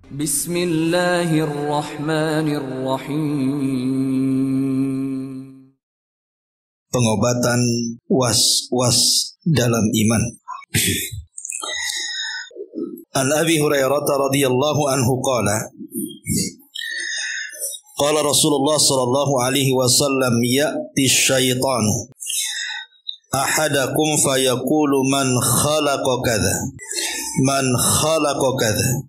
Bismillahirrahmanirrahim. Pengobatan was-was dalam iman. An Abi Hurairah radhiyallahu anhu qala qala Rasulullah sallallahu alaihi wasallam ya'ti syaitanu ahadakum fayaqulu man khalaqa kadza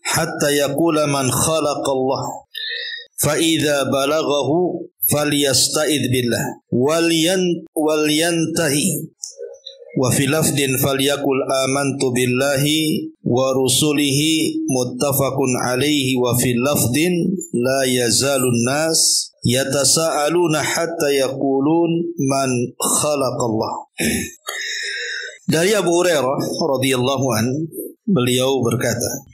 hatta yaqula man khalaqa Allah fa idza balaghahu falyasta'id billah wal yantahi wa fi lafdin falyakul amantu billahi wa rusulihi muttafaqun alaihi wa fi lafdin la yazalun nas yatasaaluna hatta yaqulun man khalaqallah. Dari Abu Hurairah radhiyallahu an, beliau berkata,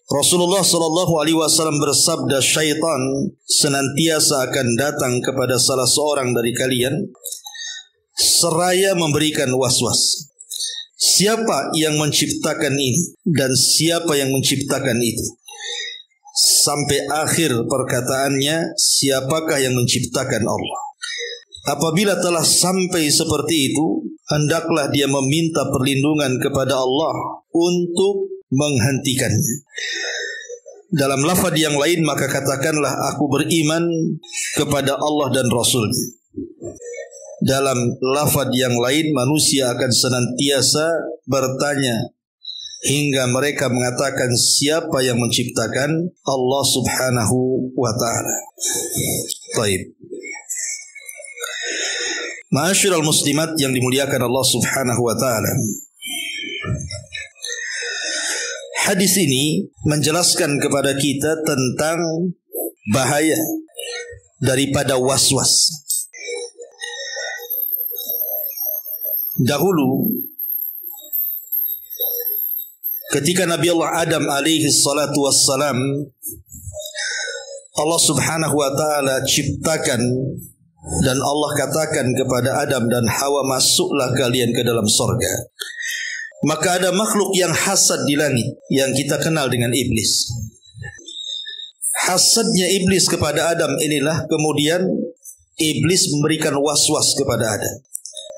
Rasulullah sallallahu alaihi wasallam bersabda, syaitan senantiasa akan datang kepada salah seorang dari kalian seraya memberikan was-was. Siapa yang menciptakan ini dan siapa yang menciptakan itu? Sampai akhir perkataannya, siapakah yang menciptakan Allah? Apabila telah sampai seperti itu, hendaklah dia meminta perlindungan kepada Allah untuk menghentikannya. Dalam lafaz yang lain, maka katakanlah aku beriman kepada Allah dan Rasul-Nya. Dalam lafaz yang lain, manusia akan senantiasa bertanya hingga mereka mengatakan siapa yang menciptakan? Allah subhanahu wa ta'ala. Baik. Ma'asyiral muslimat yang dimuliakan Allah subhanahu wa ta'ala, hadis ini menjelaskan kepada kita tentang bahaya daripada was-was. Dahulu ketika Nabi Allah Adam alaihi salatu wassalam, Allah subhanahu wa ta'ala ciptakan dan Allah katakan kepada Adam dan Hawa, masuklah kalian ke dalam sorga. Maka ada makhluk yang hasad di langit yang kita kenal dengan iblis. Hasadnya iblis kepada Adam inilah kemudian iblis memberikan was-was kepada Adam.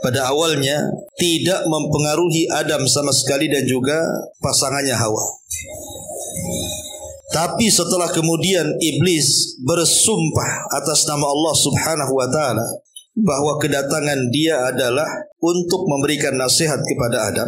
Pada awalnya tidak mempengaruhi Adam sama sekali dan juga pasangannya Hawa. Tapi setelah kemudian iblis bersumpah atas nama Allah subhanahu wa ta'ala bahwa kedatangan dia adalah untuk memberikan nasihat kepada Adam,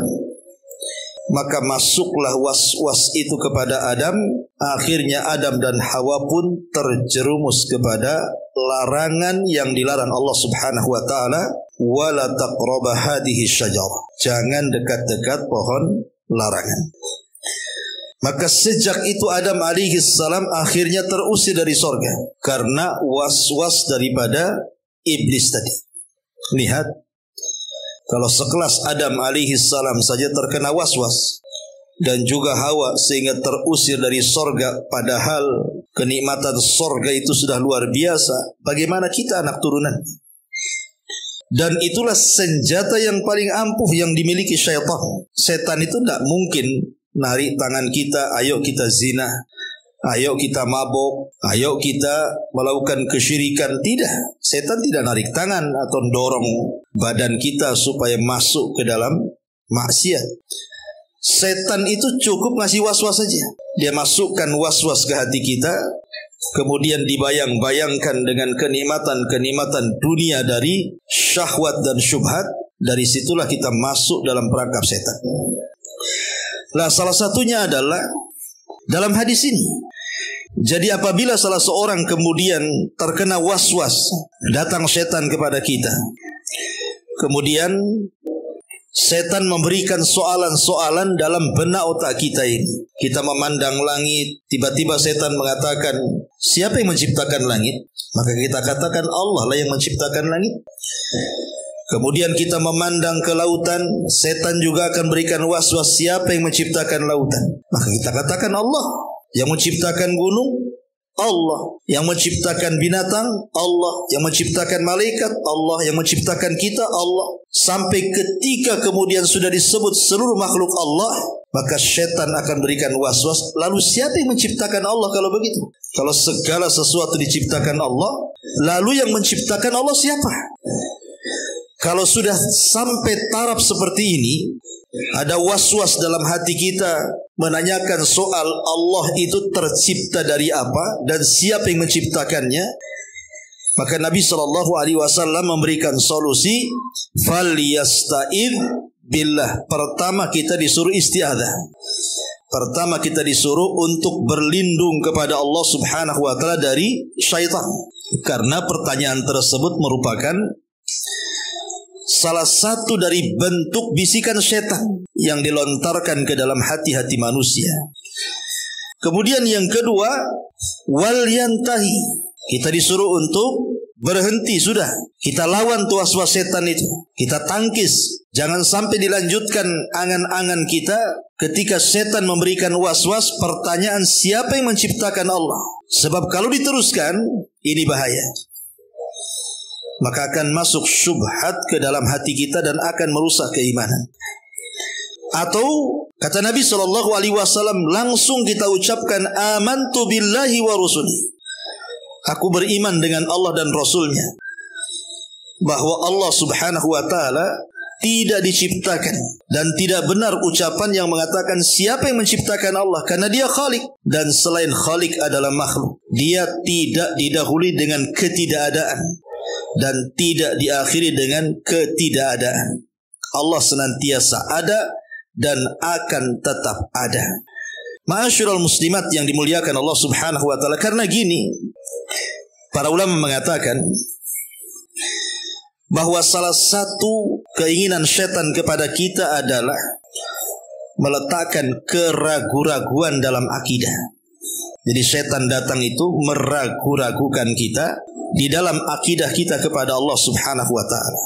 maka masuklah was-was itu kepada Adam. Akhirnya Adam dan Hawa pun terjerumus kepada larangan yang dilarang Allah subhanahu wa ta'ala, wala taqraba hadhihi syajarah, jangan dekat-dekat pohon larangan. Maka sejak itu Adam alaihi salam akhirnya terusir dari sorga karena was-was daripada iblis tadi. Lihat, kalau sekelas Adam alaihi salam saja terkena was-was dan juga Hawa sehingga terusir dari sorga, padahal kenikmatan sorga itu sudah luar biasa, bagaimana kita anak turunan? Dan itulah senjata yang paling ampuh yang dimiliki syaitan. Setan itu tidak mungkin narik tangan kita, ayo kita zina, ayo kita mabuk, ayo kita melakukan kesyirikan. Tidak, setan tidak narik tangan atau dorong badan kita supaya masuk ke dalam maksiat. Setan itu cukup ngasih was-was saja. Dia masukkan was-was ke hati kita, kemudian dibayang-bayangkan dengan kenikmatan-kenikmatan dunia dari syahwat dan syubhat. Dari situlah kita masuk dalam perangkap setan. Nah, salah satunya adalah dalam hadis ini. Jadi apabila salah seorang kemudian terkena was-was, datang setan kepada kita, kemudian setan memberikan soalan-soalan dalam benak otak kita ini. Kita memandang langit, tiba-tiba setan mengatakan, siapa yang menciptakan langit? Maka kita katakan Allah lah yang menciptakan langit. Kemudian kita memandang ke lautan, setan juga akan berikan was-was, siapa yang menciptakan lautan? Maka kita katakan Allah yang menciptakan gunung. Allah. Yang menciptakan binatang, Allah. Yang menciptakan malaikat, Allah. Yang menciptakan kita, Allah. Sampai ketika kemudian sudah disebut seluruh makhluk Allah, maka syaitan akan berikan was-was. Lalu siapa yang menciptakan Allah kalau begitu? Kalau segala sesuatu diciptakan Allah, lalu yang menciptakan Allah siapa? Kalau sudah sampai taraf seperti ini, ada was-was dalam hati kita menanyakan soal Allah itu tercipta dari apa dan siapa yang menciptakannya, maka Nabi SAW memberikan solusi, falyasta'idz billah. Pertama kita disuruh isti'adzah. Pertama kita disuruh untuk berlindung kepada Allah Subhanahu wa taala dari syaitan. Karena pertanyaan tersebut merupakan salah satu dari bentuk bisikan syaitan yang dilontarkan ke dalam hati-hati manusia. Kemudian yang kedua, wal yantahi. Kita disuruh untuk berhenti sudah. Kita lawan tuh was-was setan itu. Kita tangkis. Jangan sampai dilanjutkan angan-angan kita ketika setan memberikan was-was pertanyaan siapa yang menciptakan Allah. Sebab kalau diteruskan, ini bahaya. Maka akan masuk syubhat ke dalam hati kita dan akan merusak keimanan. Atau kata Nabi SAW, langsung kita ucapkan amantu billahi wa rusuli. Aku beriman dengan Allah dan Rasulnya. Bahwa Allah Subhanahu wa ta'ala tidak diciptakan. Dan tidak benar ucapan yang mengatakan siapa yang menciptakan Allah. Karena dia Khalik. Dan selain Khalik adalah makhluk. Dia tidak didahului dengan ketidakadaan. Dan tidak diakhiri dengan ketidakadaan. Allah senantiasa ada dan akan tetap ada. Ma'asyiral muslimat yang dimuliakan Allah Subhanahu wa taala, karena gini, para ulama mengatakan bahwa salah satu keinginan syaitan kepada kita adalah meletakkan keraguan-raguan dalam akidah. Jadi syaitan datang itu meragu-ragukan kita di dalam akidah kita kepada Allah Subhanahu wa taala.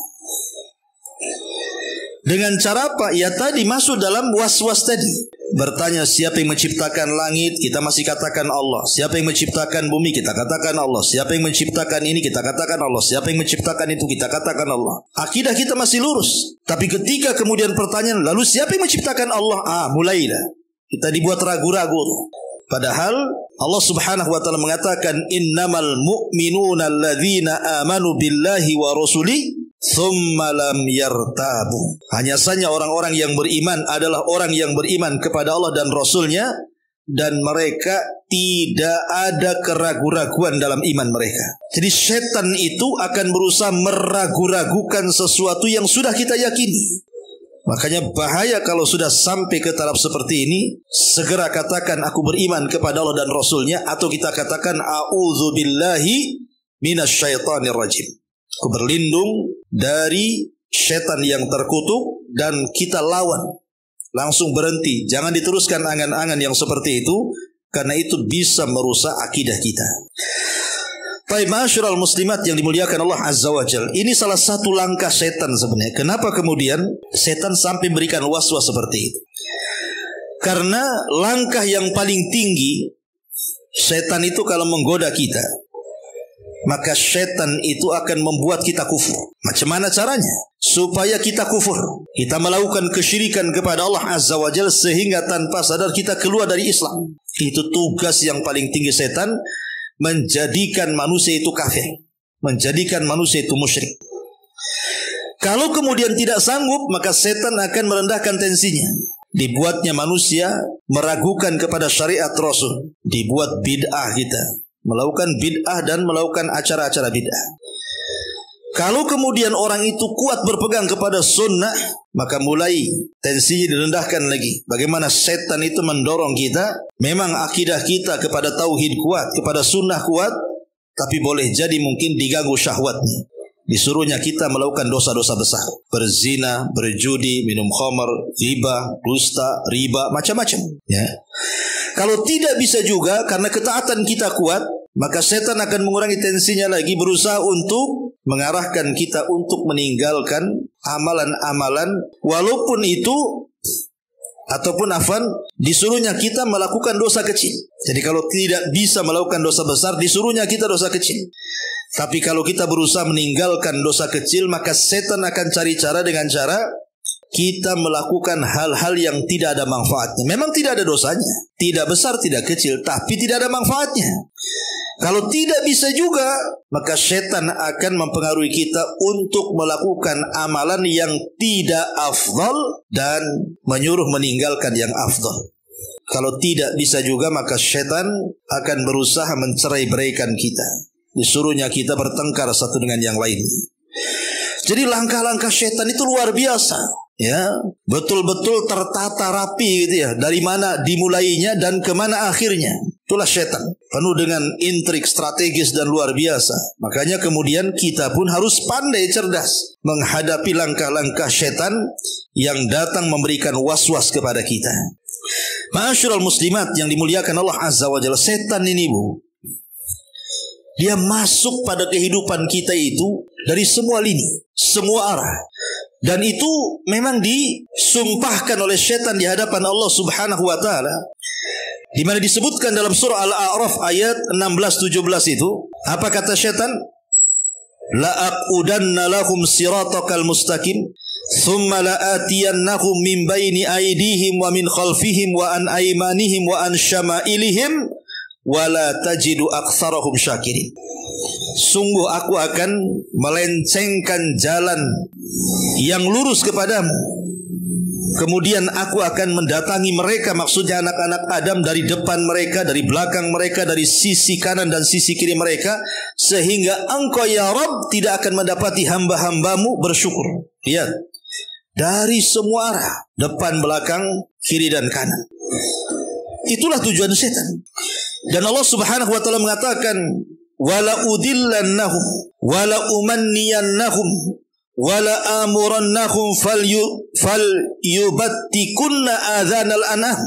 Dengan cara apa? Ya tadi masuk dalam was-was tadi. Bertanya siapa yang menciptakan langit, kita masih katakan Allah. Siapa yang menciptakan bumi, kita katakan Allah. Siapa yang menciptakan ini, kita katakan Allah. Siapa yang menciptakan itu, kita katakan Allah. Akidah kita masih lurus. Tapi ketika kemudian pertanyaan, lalu siapa yang menciptakan Allah? Mulailah. Kita dibuat ragu-ragu. Padahal Allah Subhanahu wa taala mengatakan innamal mu'minuna alladzina amanu billahi wa rasuli tsumma lam yartabu. Hanya saja orang-orang yang beriman adalah orang yang beriman kepada Allah dan Rasulnya, dan mereka tidak ada keraguan-raguan dalam iman mereka. Jadi setan itu akan berusaha meragu-ragukan sesuatu yang sudah kita yakini. Makanya bahaya kalau sudah sampai ke taraf seperti ini. Segera katakan aku beriman kepada Allah dan Rasulnya, atau kita katakan a'udzubillahi minasyaitonir rajim. Aku berlindung dari syaitan yang terkutuk, dan kita lawan. Langsung berhenti. Jangan diteruskan angan-angan yang seperti itu, karena itu bisa merusak akidah kita. Baik, ma'asyiral muslimat yang dimuliakan Allah Azza wa Jalla. Ini salah satu langkah setan sebenarnya. Kenapa kemudian setan sampai berikan was-was seperti itu? Karena langkah yang paling tinggi setan itu kalau menggoda kita, maka setan itu akan membuat kita kufur. Macam mana caranya? Supaya kita kufur. Kita melakukan kesyirikan kepada Allah Azza wa Jalla sehingga tanpa sadar kita keluar dari Islam. Itu tugas yang paling tinggi setan. Menjadikan manusia itu kafir, menjadikan manusia itu musyrik. Kalau kemudian tidak sanggup, maka setan akan merendahkan tensinya. Dibuatnya manusia meragukan kepada syariat Rasul. Dibuat bid'ah kita, melakukan bid'ah dan melakukan acara-acara bid'ah. Kalau kemudian orang itu kuat berpegang kepada sunnah, maka mulai tensinya direndahkan lagi. Bagaimana setan itu mendorong kita. Memang akidah kita kepada tauhid kuat, kepada sunnah kuat, tapi boleh jadi mungkin diganggu syahwatnya. Disuruhnya kita melakukan dosa-dosa besar. Berzina, berjudi, minum khamar, ghibah, dusta, riba, macam-macam. Ya. Kalau tidak bisa juga karena ketaatan kita kuat, maka setan akan mengurangi tensinya lagi, berusaha untuk mengarahkan kita untuk meninggalkan amalan-amalan, walaupun itu Ataupun disuruhnya kita melakukan dosa kecil. Jadi kalau tidak bisa melakukan dosa besar, disuruhnya kita dosa kecil. Tapi kalau kita berusaha meninggalkan dosa kecil, maka setan akan cari cara dengan cara kita melakukan hal-hal yang tidak ada manfaatnya. Memang tidak ada dosanya, tidak besar, tidak kecil, tapi tidak ada manfaatnya. Kalau tidak bisa juga, maka setan akan mempengaruhi kita untuk melakukan amalan yang tidak afdal dan menyuruh meninggalkan yang afdal. Kalau tidak bisa juga, maka setan akan berusaha mencerai-beraikan kita. Disuruhnya kita bertengkar satu dengan yang lain. Jadi langkah-langkah setan itu luar biasa. Ya, betul-betul tertata rapi gitu ya. Dari mana dimulainya dan kemana akhirnya. Itulah setan, penuh dengan intrik strategis dan luar biasa. Makanya kemudian kita pun harus pandai cerdas menghadapi langkah-langkah setan yang datang memberikan was-was kepada kita. Ma'asyiral muslimat yang dimuliakan Allah Azza wa Jalla, setan ini Bu, dia masuk pada kehidupan kita itu dari semua lini, semua arah. Dan itu memang disumpahkan oleh setan di hadapan Allah Subhanahu wa taala. Di mana disebutkan dalam surah Al-A'raf ayat 16-17 itu, apa kata setan? La aqudanna lahum siratakal mustaqim thumma la'atiyannahum min baini aydihim wa min khalfihim wa an aymanihim wa an syama'ilihim wa la tajidu aktsarahum syakirin. Sungguh aku akan melencengkan jalan yang lurus kepadamu. Kemudian aku akan mendatangi mereka, maksudnya anak-anak Adam, dari depan mereka, dari belakang mereka, dari sisi kanan dan sisi kiri mereka, sehingga engkau ya Rabb tidak akan mendapati hamba-hambamu bersyukur. Lihat, dari semua arah, depan, belakang, kiri dan kanan. Itulah tujuan setan. Dan Allah Subhanahu wa taala mengatakan, wala udillannahum wala umanniyannahum wala amurannahum falyubattikunna adhanal anam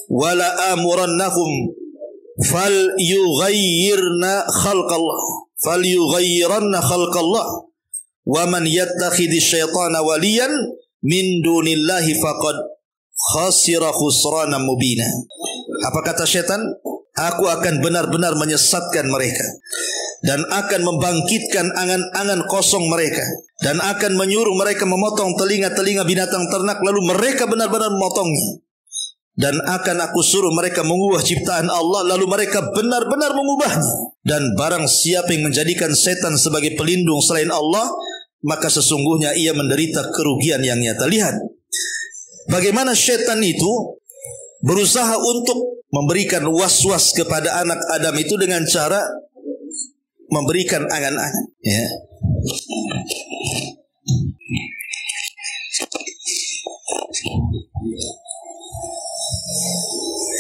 wala amurannahum falyughayyirna khalqallah wa man yattakhidhi syaitana waliyan min dunillahi faqad khasira khusranan mubina. Apa kata syaitan? Aku akan benar-benar menyesatkan mereka dan akan membangkitkan angan-angan kosong mereka dan akan menyuruh mereka memotong telinga-telinga binatang ternak, lalu mereka benar-benar memotongnya, dan akan aku suruh mereka mengubah ciptaan Allah, lalu mereka benar-benar mengubahnya. Dan barang siapa yang menjadikan setan sebagai pelindung selain Allah, maka sesungguhnya ia menderita kerugian yang nyata. Lihat bagaimana setan itu berusaha untuk memberikan was-was kepada anak Adam itu dengan cara memberikan angan-angan. Ya.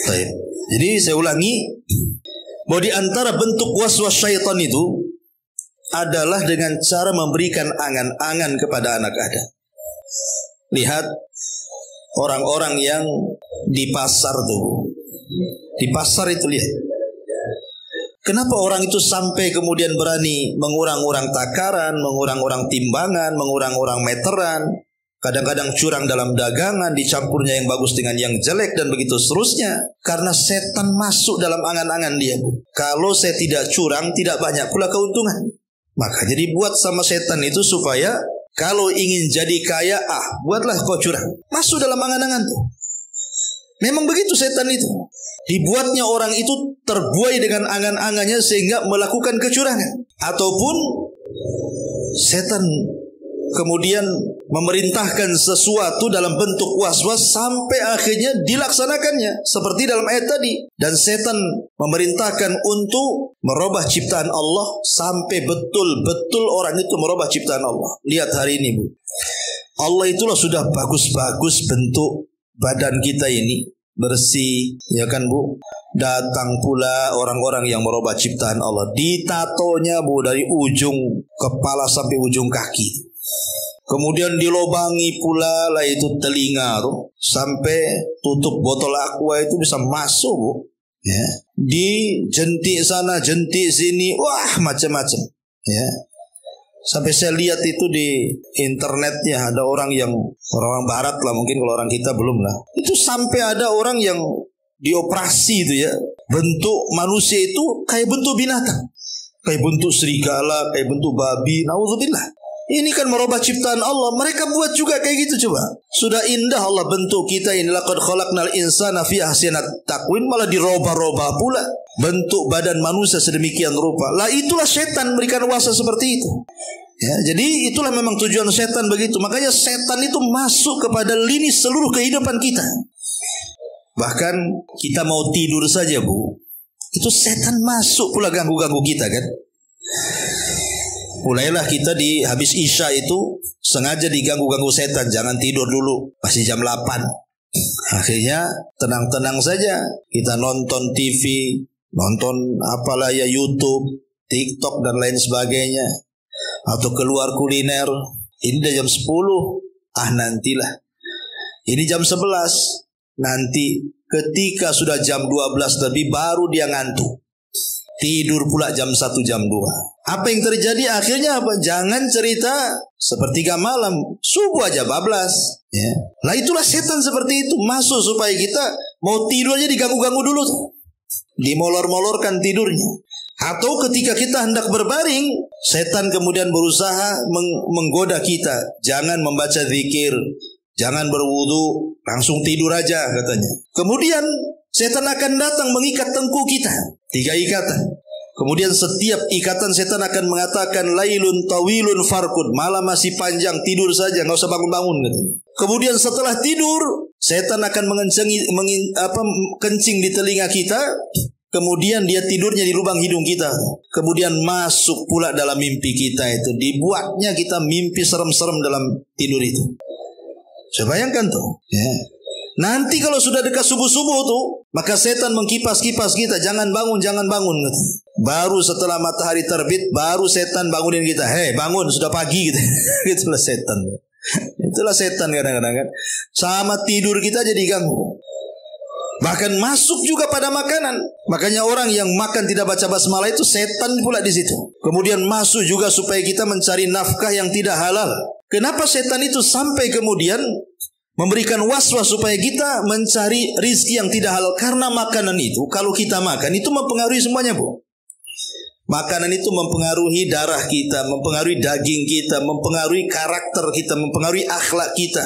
Baik. Jadi saya ulangi, bahwa di antara bentuk was-was syaitan itu adalah dengan cara memberikan angan-angan kepada anak Adam. Lihat orang-orang yang di pasar tuh. Di pasar itu lihat. Kenapa orang itu sampai kemudian berani mengurang-urang takaran, mengurang-urang timbangan, mengurang-urang meteran, kadang-kadang curang dalam dagangan, dicampurnya yang bagus dengan yang jelek dan begitu seterusnya. Karena setan masuk dalam angan-angan dia. Kalau saya tidak curang, tidak banyak pula keuntungan. Maka jadi buat sama setan itu supaya kalau ingin jadi kaya, buatlah kau curang. Masuk dalam angan-angan tuh. Memang begitu setan itu. Dibuatnya orang itu terbuai dengan angan-angannya sehingga melakukan kecurangan. Ataupun setan kemudian memerintahkan sesuatu dalam bentuk was-was sampai akhirnya dilaksanakannya. Seperti dalam ayat tadi. Dan setan memerintahkan untuk merubah ciptaan Allah sampai betul-betul orang itu merubah ciptaan Allah. Lihat hari ini Bu. Allah itulah sudah bagus-bagus bentuk badan kita ini, bersih, ya kan Bu? Datang pula orang-orang yang merubah ciptaan Allah. Ditatonya Bu dari ujung kepala sampai ujung kaki. Kemudian dilobangi pula lah itu telinga tuh, sampai tutup botol aqua itu bisa masuk Bu. Ya. Di jentik sana, jentik sini, wah macam-macam. Ya. Sampai saya lihat itu di internetnya ada orang barat lah, mungkin kalau orang kita belum lah. Itu sampai ada orang yang dioperasi itu ya, bentuk manusia itu kayak bentuk binatang, kayak bentuk serigala, kayak bentuk babi. Nauzubillah. Ini kan merubah ciptaan Allah. Mereka buat juga kayak gitu coba. Sudah indah Allah bentuk kita ini. Laqad khalaqnal insana fi ahsani taqwim, malah dirubah-rubah pula bentuk badan manusia sedemikian rupa. Lah itulah setan berikan kuasa seperti itu. Ya, jadi itulah memang tujuan setan begitu. Makanya setan itu masuk kepada lini seluruh kehidupan kita. Bahkan kita mau tidur saja, Bu, itu setan masuk pula ganggu-ganggu kita kan. Mulailah kita di habis Isya itu sengaja diganggu-ganggu setan, jangan tidur dulu, masih jam 8. Akhirnya tenang-tenang saja kita nonton TV, nonton apalah ya, YouTube, TikTok dan lain sebagainya, atau keluar kuliner. Ini udah jam 10, nantilah. Ini jam 11, nanti. Ketika sudah jam 12 lebih baru dia ngantuk. Tidur pula jam 1, jam 2. Apa yang terjadi akhirnya apa? Jangan cerita sepertiga malam, subuh aja bablas. Ya. Nah itulah setan seperti itu. Masuk supaya kita mau tidur aja diganggu-ganggu dulu tuh. Dimolor-molorkan tidurnya. Atau ketika kita hendak berbaring, setan kemudian berusaha menggoda kita. Jangan membaca zikir, jangan berwudu, langsung tidur aja katanya. Kemudian setan akan datang mengikat tengkuk kita. 3 ikatan. Kemudian setiap ikatan setan akan mengatakan lailun tawilun farkud, malam masih panjang, tidur saja, nggak usah bangun-bangun katanya. Kemudian setelah tidur, setan akan kencing di telinga kita. Kemudian dia tidurnya di lubang hidung kita. Kemudian masuk pula dalam mimpi kita itu. Dibuatnya kita mimpi serem-serem dalam tidur itu. Saya bayangkan tuh. Ya. Nanti kalau sudah dekat subuh-subuh tuh, maka setan mengkipas-kipas kita. Jangan bangun, jangan bangun. Baru setelah matahari terbit, baru setan bangunin kita. Hei bangun, sudah pagi gitu. Itulah setan. Itulah setan kadang-kadang kan. Sama tidur kita jadi ganggu. Bahkan masuk juga pada makanan. Makanya orang yang makan tidak baca basmalah itu setan pula di situ. Kemudian masuk juga supaya kita mencari nafkah yang tidak halal. Kenapa setan itu sampai kemudian memberikan was-was supaya kita mencari rizki yang tidak halal? Karena makanan itu kalau kita makan itu mempengaruhi semuanya, Bu. Makanan itu mempengaruhi darah kita, mempengaruhi daging kita, mempengaruhi karakter kita, mempengaruhi akhlak kita.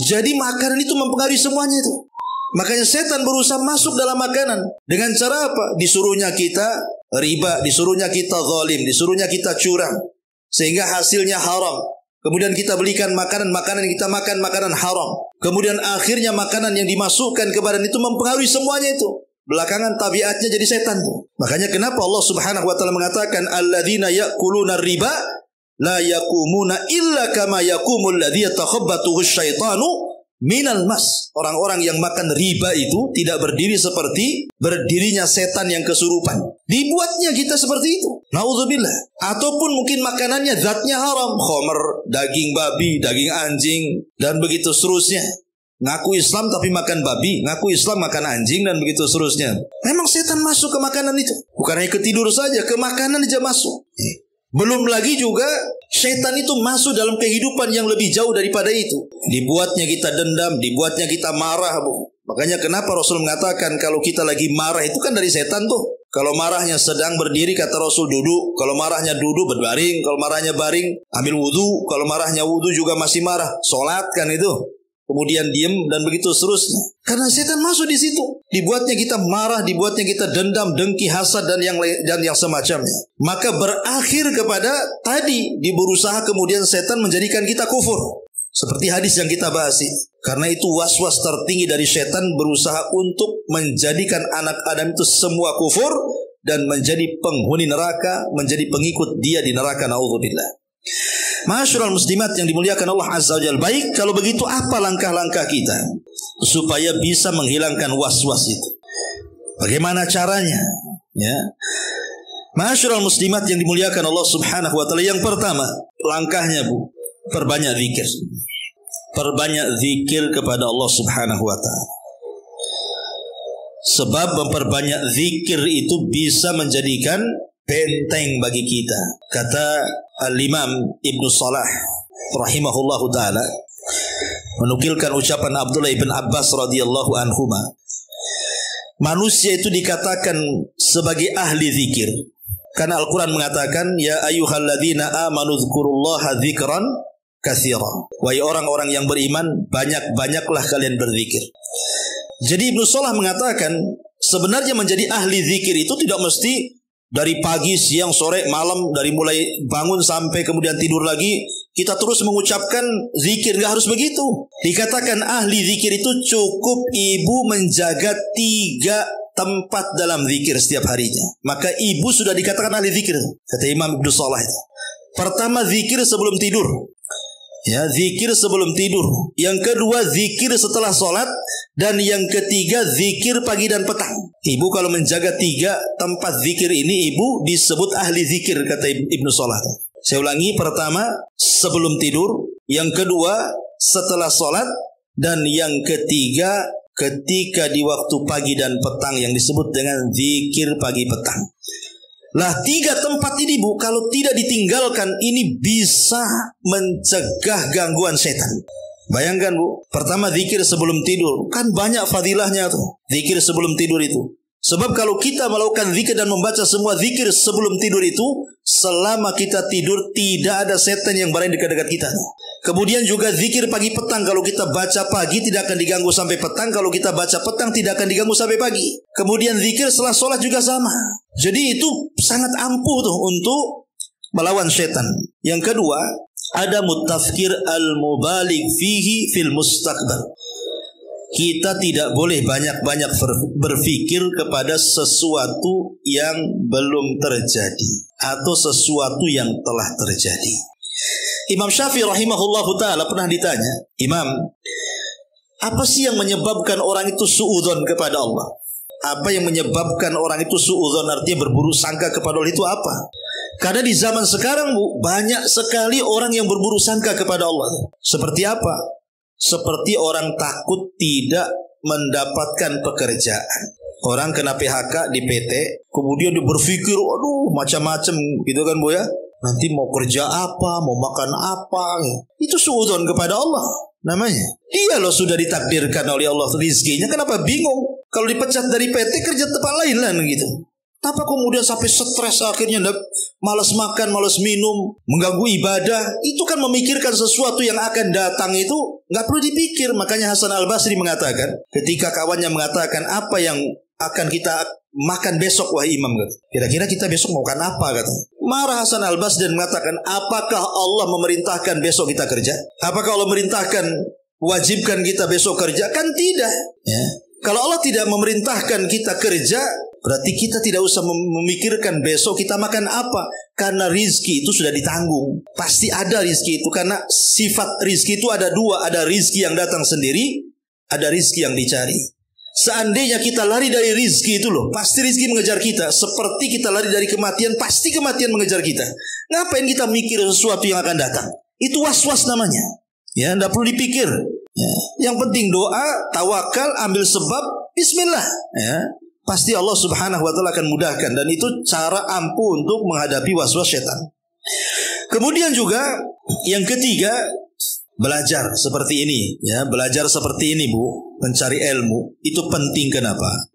Jadi makanan itu mempengaruhi semuanya itu. Makanya setan berusaha masuk dalam makanan. Dengan cara apa? Disuruhnya kita riba, disuruhnya kita zalim, disuruhnya kita curang. Sehingga hasilnya haram. Kemudian kita belikan makanan yang kita makan, makanan haram. Kemudian akhirnya makanan yang dimasukkan ke badan itu mempengaruhi semuanya itu. Belakangan tabiatnya jadi setan tuh. Makanya kenapa Allah Subhanahu wa taala mengatakan alladzina ya'kuluna riba la yaqumuna illa kama yaqumul ladzi yatakhabbathu asyaitanu minal mas. Orang-orang yang makan riba itu tidak berdiri seperti berdirinya setan yang kesurupan. Dibuatnya kita seperti itu. Nauzubillah. Ataupun mungkin makanannya zatnya haram, khamr, daging babi, daging anjing, dan begitu seterusnya. Ngaku Islam tapi makan babi, ngaku Islam makan anjing, dan begitu seterusnya. Memang setan masuk ke makanan itu. Bukan hanya ketidur saja, ke makanan aja masuk. Belum lagi juga setan itu masuk dalam kehidupan yang lebih jauh daripada itu. Dibuatnya kita dendam, dibuatnya kita marah, Bu. Makanya kenapa Rasul mengatakan kalau kita lagi marah itu kan dari setan tuh. Kalau marahnya sedang berdiri kata Rasul duduk, kalau marahnya duduk berbaring, kalau marahnya baring ambil wudu, kalau marahnya wudu juga masih marah, sholat kan itu. Kemudian diam dan begitu seterusnya. Karena setan masuk di situ. Dibuatnya kita marah, dibuatnya kita dendam, dengki, hasad dan yang semacamnya. Maka berakhir kepada tadi berusaha kemudian setan menjadikan kita kufur. Seperti hadis yang kita bahas. Karena itu was-was tertinggi dari setan berusaha untuk menjadikan anak Adam itu semua kufur dan menjadi penghuni neraka, menjadi pengikut dia di neraka. Nauzubillah. Ma'asyiral muslimat yang dimuliakan Allah Azza wa Jalla. Baik, kalau begitu apa langkah-langkah kita supaya bisa menghilangkan was-was itu? Bagaimana caranya? Ya. Ma'asyiral muslimat yang dimuliakan Allah Subhanahu wa taala. Yang pertama, langkahnya, Bu, perbanyak zikir. Perbanyak zikir kepada Allah Subhanahu wa taala. Sebab memperbanyak zikir itu bisa menjadikan benteng bagi kita. Kata Al-Imam Ibnu Salah rahimahullahu taala menukilkan ucapan Abdullah ibn Abbas radhiyallahu anhuma, manusia itu dikatakan sebagai ahli zikir karena Al-Quran mengatakan, ya ayyuhalladzina amanu dzkurullaha dzikran katsira. Wahai orang-orang yang beriman, banyak-banyaklah kalian berzikir. Jadi Ibnu Salah mengatakan sebenarnya menjadi ahli zikir itu tidak mesti dari pagi, siang, sore, malam, dari mulai bangun sampai kemudian tidur lagi kita terus mengucapkan zikir. Gak harus begitu. Dikatakan ahli zikir itu cukup ibu menjaga 3 tempat dalam zikir setiap harinya, maka ibu sudah dikatakan ahli zikir, kata Imam Ibnu Salah. Pertama, zikir sebelum tidur. Ya, zikir sebelum tidur. Yang kedua, zikir setelah sholat. Dan yang ketiga, zikir pagi dan petang. Ibu kalau menjaga 3 tempat zikir ini, ibu disebut ahli zikir, kata Ibnu Salah. Saya ulangi, pertama sebelum tidur, yang kedua setelah sholat, dan yang ketiga ketika di waktu pagi dan petang yang disebut dengan zikir pagi petang. Lah 3 tempat ini Bu, kalau tidak ditinggalkan, ini bisa mencegah gangguan setan. Bayangkan Bu, pertama zikir sebelum tidur, kan banyak fadilahnya tuh, zikir sebelum tidur itu. Sebab kalau kita melakukan zikir dan membaca semua zikir sebelum tidur itu, selama kita tidur tidak ada setan yang berada dekat-dekat kita. Kemudian juga zikir pagi petang, kalau kita baca pagi tidak akan diganggu sampai petang, kalau kita baca petang tidak akan diganggu sampai pagi. Kemudian zikir setelah sholat juga sama. Jadi itu sangat ampuh tuh untuk melawan setan. Yang kedua, ada mutafkir al-mubalig fihi fil mustaqbal. Kita tidak boleh banyak-banyak berpikir kepada sesuatu yang belum terjadi atau sesuatu yang telah terjadi. Imam Syafi'i rahimahullahu ta'ala pernah ditanya, Imam, apa sih yang menyebabkan orang itu suudzon kepada Allah? Apa yang menyebabkan orang itu suudzon, artinya berburuk sangka kepada Allah, itu apa? Karena di zaman sekarang Bu, banyak sekali orang yang berburuk sangka kepada Allah. Seperti apa? Seperti orang takut tidak mendapatkan pekerjaan. Orang kena PHK di PT, kemudian dia berpikir, aduh macam-macam gitu kan Bu ya. Nanti mau kerja apa, mau makan apa, itu suudzon kepada Allah namanya. Dia loh sudah ditakdirkan oleh Allah rizkinya, kenapa bingung? Kalau dipecat dari PT, kerja tempat lain lah gitu. Apa kemudian sampai stres akhirnya malas makan, malas minum, mengganggu ibadah? Itu kan memikirkan sesuatu yang akan datang, itu nggak perlu dipikir. Makanya Hasan Al-Basri mengatakan, ketika kawannya mengatakan, apa yang akan kita makan besok wahai imam, kira-kira kita besok mau makan apa, kata. Marah Hasan Al-Basri dan mengatakan, apakah Allah memerintahkan besok kita kerja? Apakah Allah memerintahkan wajibkan kita besok kerja? Kan tidak ya. Kalau Allah tidak memerintahkan kita kerja, berarti kita tidak usah memikirkan besok kita makan apa. Karena rizki itu sudah ditanggung. Pasti ada rizki itu. Karena sifat rizki itu ada 2. Ada rizki yang datang sendiri, ada rizki yang dicari. Seandainya kita lari dari rizki itu loh, pasti rizki mengejar kita. Seperti kita lari dari kematian, pasti kematian mengejar kita. Ngapain kita mikir sesuatu yang akan datang? Itu was-was namanya. Ya, tidak perlu dipikir. Ya. Yang penting doa, tawakal, ambil sebab, bismillah. Ya. Pasti Allah subhanahu wa ta'ala akan mudahkan. Dan itu cara ampuh untuk menghadapi was-was setan. Kemudian juga yang ketiga, belajar seperti ini. Ya, belajar seperti ini Bu, mencari ilmu. Itu penting, kenapa?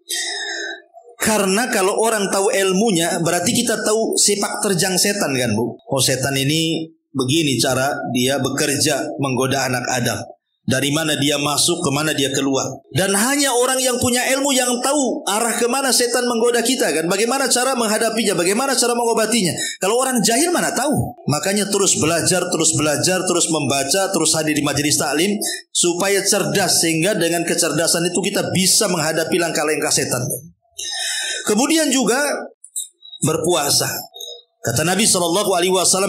Karena kalau orang tahu ilmunya, berarti kita tahu sepak terjang setan kan Bu. Oh, setan ini begini cara dia bekerja menggoda anak Adam. Dari mana dia masuk, kemana dia keluar. Dan hanya orang yang punya ilmu yang tahu arah kemana setan menggoda kita kan. Bagaimana cara menghadapinya, bagaimana cara mengobatinya. Kalau orang jahil mana tahu. Makanya terus belajar, terus membaca, terus hadir di majelis taklim supaya cerdas. Sehingga dengan kecerdasan itu kita bisa menghadapi langkah-langkah setan. Kemudian juga berpuasa. Kata Nabi SAW,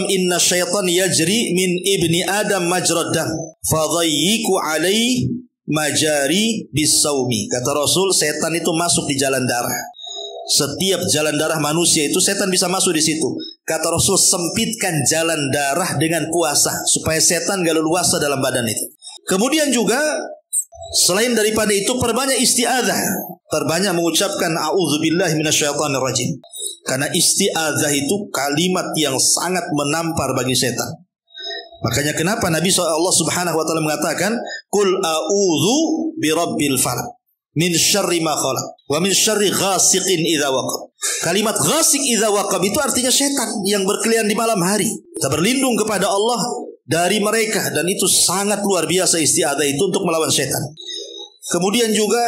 inna syaitan yajri min ibni Adam majrad dam, fadayyiku alaih majari bisawmi. Kata Rasul, setan itu masuk di jalan darah. Setiap jalan darah manusia itu setan bisa masuk di situ. Kata Rasul, sempitkan jalan darah dengan puasa supaya setan gak leluasa dalam badan itu. Kemudian juga selain daripada itu, perbanyak isti'adzah, perbanyak mengucapkan a'udzubillahi minasyaitonir rajim. Karena isti'adzah itu kalimat yang sangat menampar bagi setan. Makanya kenapa Nabi Allah Subhanahu wa taala mengatakan, "Qul a'udzu birabbil falaq min syarri ma khalaq wa min syarri ghasiqin idza waqab." Kalimat ghasiq idza waqab itu artinya setan yang berkeliaran di malam hari. Kita berlindung kepada Allah dari mereka, dan itu sangat luar biasa isti'adzah itu untuk melawan setan. Kemudian juga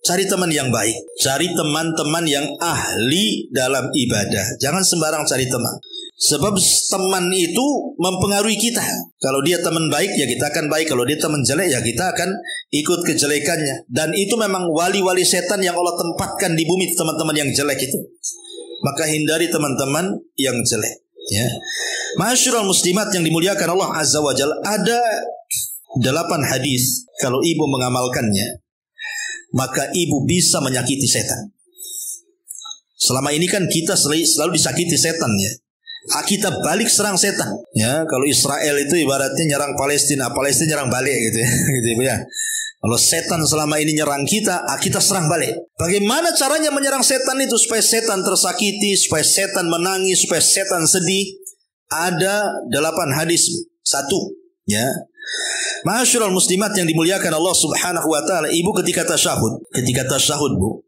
cari teman yang baik. Cari teman-teman yang ahli dalam ibadah. Jangan sembarang cari teman. Sebab teman itu mempengaruhi kita. Kalau dia teman baik, ya kita akan baik. Kalau dia teman jelek, ya kita akan ikut kejelekannya. Dan itu memang wali-wali setan yang Allah tempatkan di bumi, teman-teman yang jelek itu. Maka hindari teman-teman yang jelek. Ya. Ma'asyiral muslimat yang dimuliakan Allah Azza wa Jalla, ada 8 hadis. Kalau ibu mengamalkannya, maka ibu bisa menyakiti setan. Selama ini kan kita selalu disakiti setan, ya. Kita balik serang setan. Ya, kalau Israel itu ibaratnya nyerang Palestina, Palestina nyerang balik gitu ya. Gitu ya. Kalau setan selama ini nyerang kita, kita serang balik. Bagaimana caranya menyerang setan itu supaya setan tersakiti, supaya setan menangis, supaya setan sedih? Ada 8 hadis. 1, ya. Ma'asyiral muslimat yang dimuliakan Allah Subhanahu wa taala, ibu ketika tasyahud, Bu.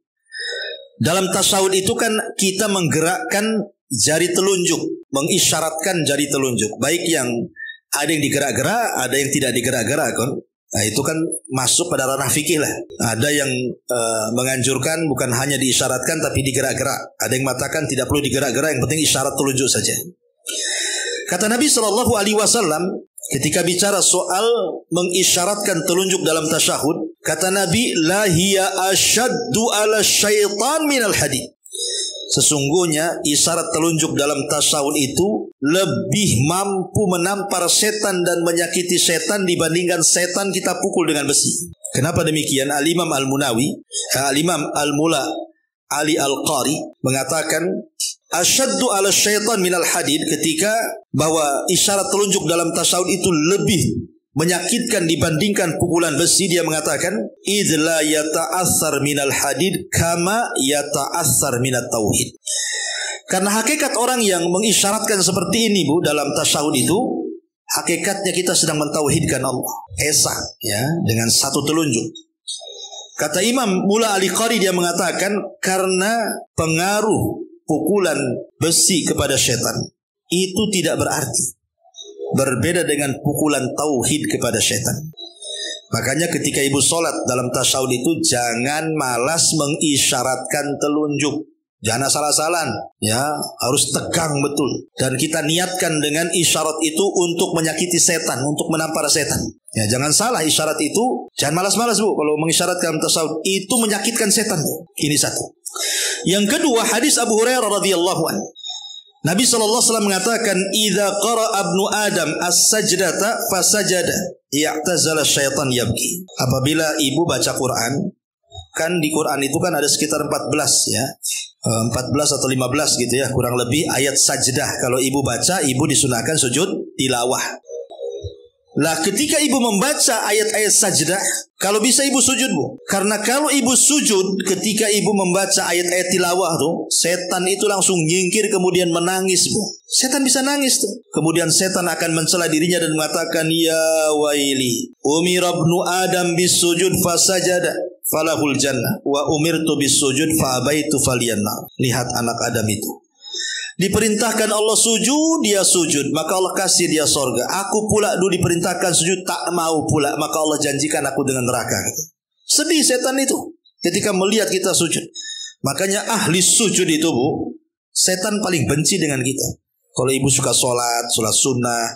Dalam tasyahud itu kan kita menggerakkan jari telunjuk, mengisyaratkan jari telunjuk. Baik yang ada yang digerak-gerak, ada yang tidak digerak-gerak kan. Nah, itu kan masuk pada ranah fikih lah. Ada yang menganjurkan bukan hanya diisyaratkan tapi digerak-gerak. Ada yang mengatakan tidak perlu digerak-gerak, yang penting isyarat telunjuk saja. Kata Nabi SAW ketika bicara soal mengisyaratkan telunjuk dalam tasyahud, kata Nabi, la hiya asyaddu ala syaitan minal hadid. Sesungguhnya isyarat telunjuk dalam tasyahud itu lebih mampu menampar setan dan menyakiti setan dibandingkan setan kita pukul dengan besi. Kenapa demikian? Al-Imam Al-Munawi, Al-Imam Al-Mula Ali Al-Qari mengatakan asyaddu ala syaitan minal hadid, ketika bahwa isyarat telunjuk dalam tasyahud itu lebih menyakitkan dibandingkan pukulan besi. Dia mengatakan idz la yata'assar minal hadid kama yata'assar minat tauhid. Karena hakikat orang yang mengisyaratkan seperti ini, Bu, dalam tasyahud itu hakikatnya kita sedang mentauhidkan Allah esa, ya, dengan satu telunjuk. Kata Imam Mula Al-Qari, dia mengatakan karena pengaruh pukulan besi kepada setan itu tidak berarti, berbeda dengan pukulan tauhid kepada setan. Makanya ketika ibu sholat dalam tasyahud itu jangan malas mengisyaratkan telunjuk. Jangan asal-asalan, ya, harus tegang betul. Dan kita niatkan dengan isyarat itu untuk menyakiti setan, untuk menampar setan. Ya, jangan salah isyarat itu, jangan malas-malas, Bu. Kalau mengisyaratkan dalam tasyahud itu menyakitkan setan, Bu. Ini satu. Yang kedua, hadis Abu Hurairah radhiyallahu anhu. Nabi SAW mengatakan, idza qara ibnu Adam as-sajdata fasajada ya'tazala syaitan yabki. Apabila ibu baca Quran, kan di Quran itu kan ada sekitar 14, ya. 14 atau 15 gitu ya, kurang lebih ayat sajdah. Kalau ibu baca, ibu disunahkan sujud tilawah. Lah ketika ibu membaca ayat-ayat sajdah, kalau bisa ibu sujud, Bu. Karena kalau ibu sujud ketika ibu membaca ayat-ayat tilawah tuh, setan itu langsung nyingkir kemudian menangis, Bu. Setan bisa nangis tuh. Kemudian setan akan mencela dirinya dan mengatakan, ya waili, umira ibnu Adam bis sujud fasajada falahul jannah wa umirtu bis sujud fa abaitu falyannar. Lihat anak Adam itu, diperintahkan Allah sujud, dia sujud, maka Allah kasih dia sorga. Aku pula dulu diperintahkan sujud, tak mau pula, maka Allah janjikan aku dengan neraka. Sedih setan itu ketika melihat kita sujud. Makanya ahli sujud itu, Bu, setan paling benci dengan kita. Kalau ibu suka sholat sunnah,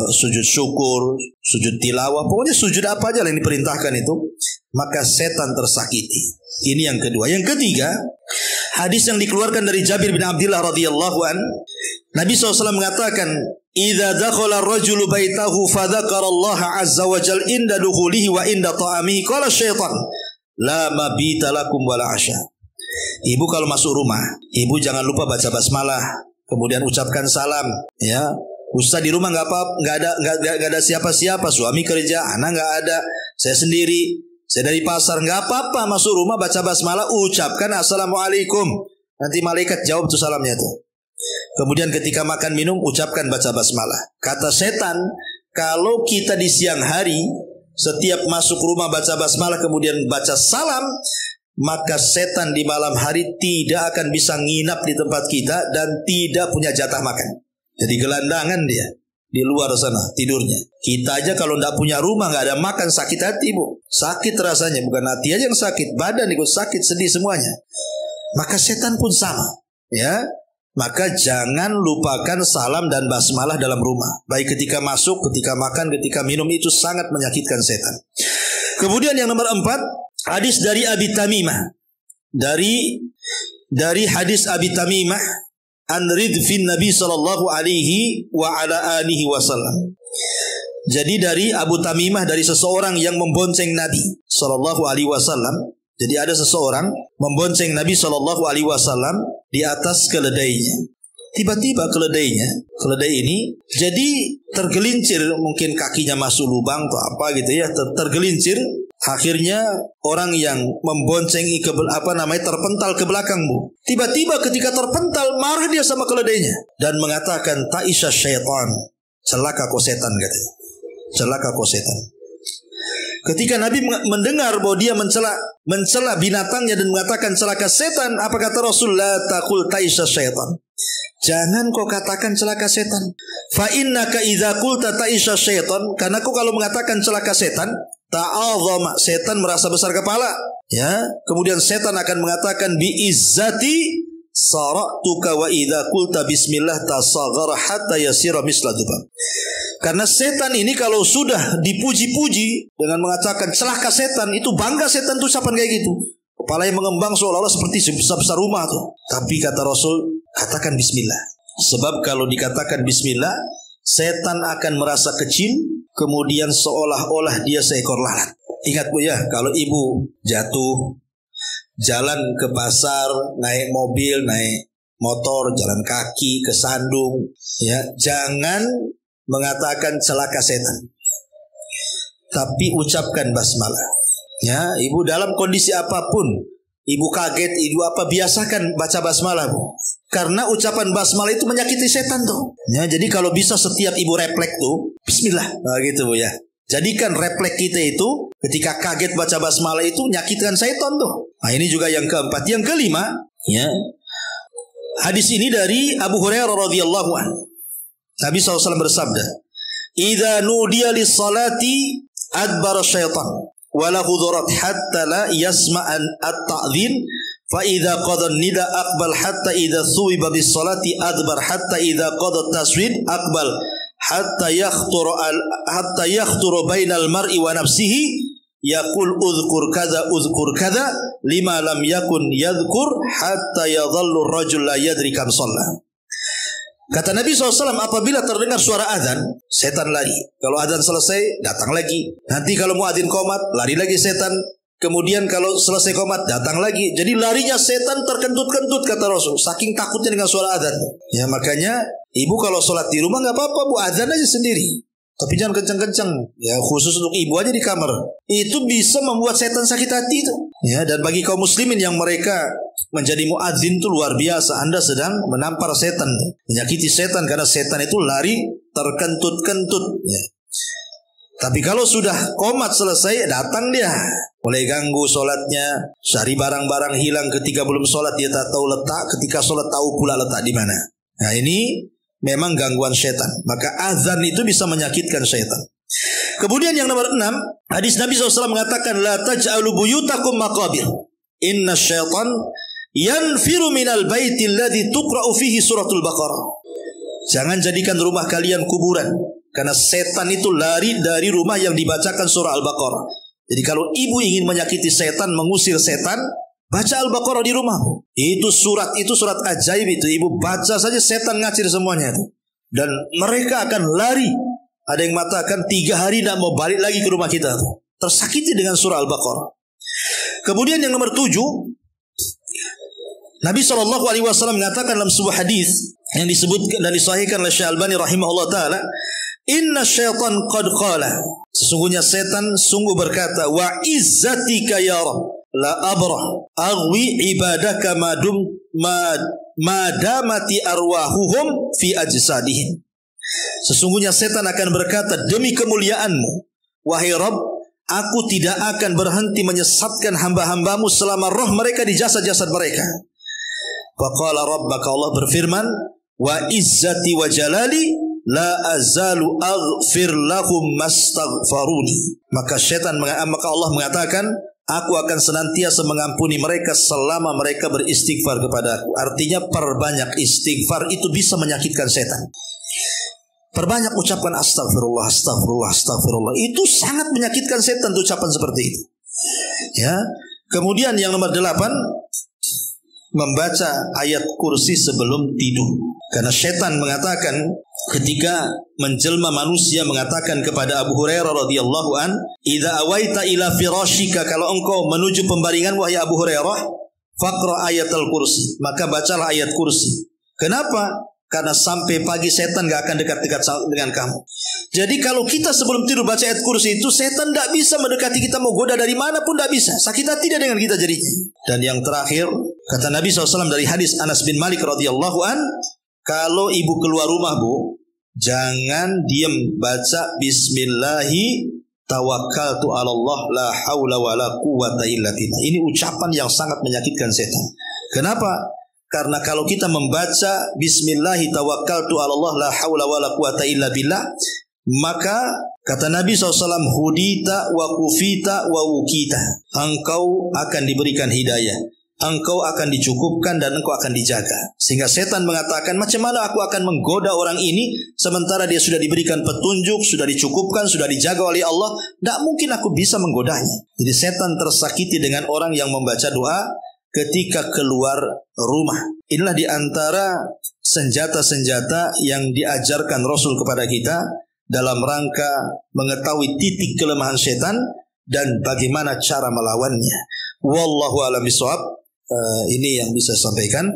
sujud syukur, sujud tilawah, pokoknya sujud apa aja yang diperintahkan itu, maka setan tersakiti. Ini yang kedua. Yang ketiga, hadis yang dikeluarkan dari Jabir bin Abdullah radhiyallahu an, Nabi SAW mengatakan, idza dakhala ar-rajulu baitahu fa dzakara Allah azza wa jalla inda dukhulihi wa inda ta'amihi qala syaitan la mabita lakum wala asya. Ibu kalau masuk rumah, ibu jangan lupa baca basmalah, kemudian ucapkan salam, ya. Ustaz di rumah nggak ada siapa-siapa, suami kerja, anak nggak ada, saya sendiri, saya dari pasar, nggak apa-apa, masuk rumah baca basmalah, ucapkan assalamualaikum, Nanti malaikat jawab tuh salamnya tuh. Kemudian ketika makan minum ucapkan baca basmalah. Kata setan, kalau kita di siang hari setiap masuk rumah baca basmalah kemudian baca salam, maka setan di malam hari tidak akan bisa nginap di tempat kita dan tidak punya jatah makan. Jadi gelandangan dia di luar sana tidurnya. Kita aja kalau tidak punya rumah, nggak ada makan, sakit hati bu. Sakit rasanya, bukan hati aja yang sakit, badan ikut sakit, sedih semuanya. Maka setan pun sama, ya. Maka jangan lupakan salam dan basmalah dalam rumah. Baik ketika masuk, ketika makan, ketika minum, itu sangat menyakitkan setan. Kemudian yang nomor 4, hadis dari Abi Tamimah. Dari hadis Abi Tamimah an ridfin Nabi sallallahu alaihi wa ala alihi wasallam. Jadi dari Abu Tamimah, dari seseorang yang membonceng Nabi sallallahu alaihi wasallam. Jadi ada seseorang membonceng Nabi sallallahu alaihi wasallam di atas keledainya. Tiba-tiba keledai ini jadi tergelincir, mungkin kakinya masuk lubang atau apa gitu ya, tergelincir. Akhirnya orang yang membonceng terpental ke belakang bu. Tiba-tiba ketika terpental marah dia sama keledainya dan mengatakan ta'isha syaitan, celaka kau setan katanya. Celaka kau setan. Ketika Nabi mendengar bahwa dia mencela binatangnya dan mengatakan celaka setan, apa kata Rasul? La taqul ta'isha syaitan. Jangan kau katakan celaka setan. Fa innaka idza qulta ta'isha syaitan, karena kau kalau mengatakan celaka setan, ta'azama, setan merasa besar kepala, ya. Kemudian setan akan mengatakan bi izzati sara'tuka wa idza qulta bismillah tasaghara hatta yasira misla dubab. Karena setan ini kalau sudah dipuji-puji dengan mengatakan celaka setan, itu bangga setan tuh ucapan kayak gitu. Kepala yang mengembang seolah-olah seperti sebesar rumah tuh. Tapi kata Rasul, katakan bismillah. Sebab kalau dikatakan bismillah, setan akan merasa kecil, kemudian seolah-olah dia seekor lalat. Ingat bu ya, kalau ibu jatuh, jalan ke pasar, naik mobil, naik motor, jalan kaki, kesandung, ya, jangan mengatakan celaka setan, tapi ucapkan basmalah. Ya, ibu dalam kondisi apapun, ibu kaget, ibu apa, biasakan baca basmalah bu. Karena ucapan basmalah itu menyakiti setan tuh. Ya, jadi kalau bisa setiap ibu refleks tuh bismillah, nah, gitu bu ya. Jadikan refleks kita itu ketika kaget baca basmalah itu menyakitkan setan tuh. Nah ini juga yang keempat. Yang kelima, ya, hadis ini dari Abu Hurairah radhiyallahu anhu. Nabi SAW bersabda, "Idza nudiya lis-salati adbara syaitan wa la hudurat hatta la yasma'an at-ta'dhin fa idza qada an-nida aqbal hatta idza thuwiba bis-salati adbar hatta idza qada at-taswid aqbal hatta yakhturu bainal mar'i wa nafsihi yaqul udhkur kadza lima lam yakun yadhkur hatta yadhallu ar-rajul la yadri kam shalla." Kata Nabi SAW, apabila terdengar suara azan, setan lari. Kalau azan selesai, datang lagi. Nanti kalau mau adzan qomat, lari lagi setan. Kemudian kalau selesai qomat, datang lagi. Jadi larinya setan terkentut-kentut kata Rasul. Saking takutnya dengan suara azan. Ya makanya, ibu kalau sholat di rumah gak apa-apa bu, azan aja sendiri. Tapi jangan kencang-kencang. Ya khusus untuk ibu aja di kamar. Itu bisa membuat setan sakit hati itu. Ya, dan bagi kaum muslimin yang mereka menjadi muadzin itu luar biasa. Anda sedang menampar setan, menyakiti setan, karena setan itu lari terkentut-kentut. Ya. Tapi kalau sudah qomat selesai, datang dia, mulai ganggu sholatnya, cari barang-barang hilang. Ketika belum sholat dia tak tahu letak, ketika sholat tahu pula letak di mana. Nah ini memang gangguan setan. Maka azan itu bisa menyakitkan setan. Kemudian yang nomor 6, hadis Nabi SAW mengatakan, la taj'alu buyutakum maqabir. Inna syaitan yanfiru minal baiti alladhi tuqra'u fihi suratul Baqarah. Jangan jadikan rumah kalian kuburan, karena setan itu lari dari rumah yang dibacakan surah Al-Baqarah. Jadi kalau ibu ingin menyakiti setan, mengusir setan, baca Al-Baqarah di rumahmu. Itu surat ajaib itu. Ibu baca saja setan ngacir semuanya itu. Dan mereka akan lari. Ada yang mengatakan 3 hari tidak mau balik lagi ke rumah kita tuh. Tersakiti dengan surah Al-Baqarah. Kemudian yang nomor 7, Nabi SAW mengatakan dalam sebuah hadis yang disebutkan dan disahihkan oleh Syekh Albani rahimahullah taala, inna syaitan qad qala, sesungguhnya setan sungguh berkata, wa izzatika ya Rabb la abrah aghwi ibadaka madamati arwahuhum fi ajsadihim. Sesungguhnya setan akan berkata, demi kemuliaanmu wahai Rabb, aku tidak akan berhenti menyesatkan hamba-hambamu selama roh mereka di jasad-jasad mereka. Faqala rabbaka, Allah berfirman, wa izzati wa jalali la azalu aghfir lahum mastaghfaruni. Maka Allah mengatakan, aku akan senantiasa mengampuni mereka selama mereka beristighfar kepada aku. Artinya perbanyak istighfar itu bisa menyakitkan setan. Perbanyak ucapan astagfirullah, astagfirullah, astagfirullah. Itu sangat menyakitkan setan, ucapan seperti itu. Ya. Kemudian yang nomor 8, membaca ayat kursi sebelum tidur. Karena setan mengatakan ketika menjelma manusia mengatakan kepada Abu Hurairah radhiyallahu an, "Idza awaita ila firashika," kalau engkau menuju pembaringan wahai Abu Hurairah, faqra ayatul kursi, maka bacalah ayat kursi. Kenapa? Karena sampai pagi setan gak akan dekat-dekat dengan kamu. Jadi kalau kita sebelum tidur baca ayat kursi itu, setan gak bisa mendekati kita, mau goda dari mana pun gak bisa. Sakit hati tidak dengan kita jadinya. Dan yang terakhir, kata Nabi SAW dari hadis Anas bin Malik radhiyallahu an, kalau ibu keluar rumah bu, jangan diem, baca bismillahi tawakkaltu ala Allah la haula wa la quwata illa billah. Ini ucapan yang sangat menyakitkan setan. Kenapa? Karena kalau kita membaca bismillahi tawakkaltu ala Allah la haula wa la quwata illa billah, maka kata Nabi SAW, hudita wa kufita wa wukita. Engkau akan diberikan hidayah, engkau akan dicukupkan dan engkau akan dijaga. Sehingga setan mengatakan, macam mana aku akan menggoda orang ini sementara dia sudah diberikan petunjuk, sudah dicukupkan, sudah dijaga oleh Allah. Tidak mungkin aku bisa menggodanya. Jadi setan tersakiti dengan orang yang membaca doa ketika keluar rumah. Inilah diantara senjata-senjata yang diajarkan Rasul kepada kita dalam rangka mengetahui titik kelemahan setan dan bagaimana cara melawannya. Wallahu a'lam bishawab. Ini yang bisa saya sampaikan.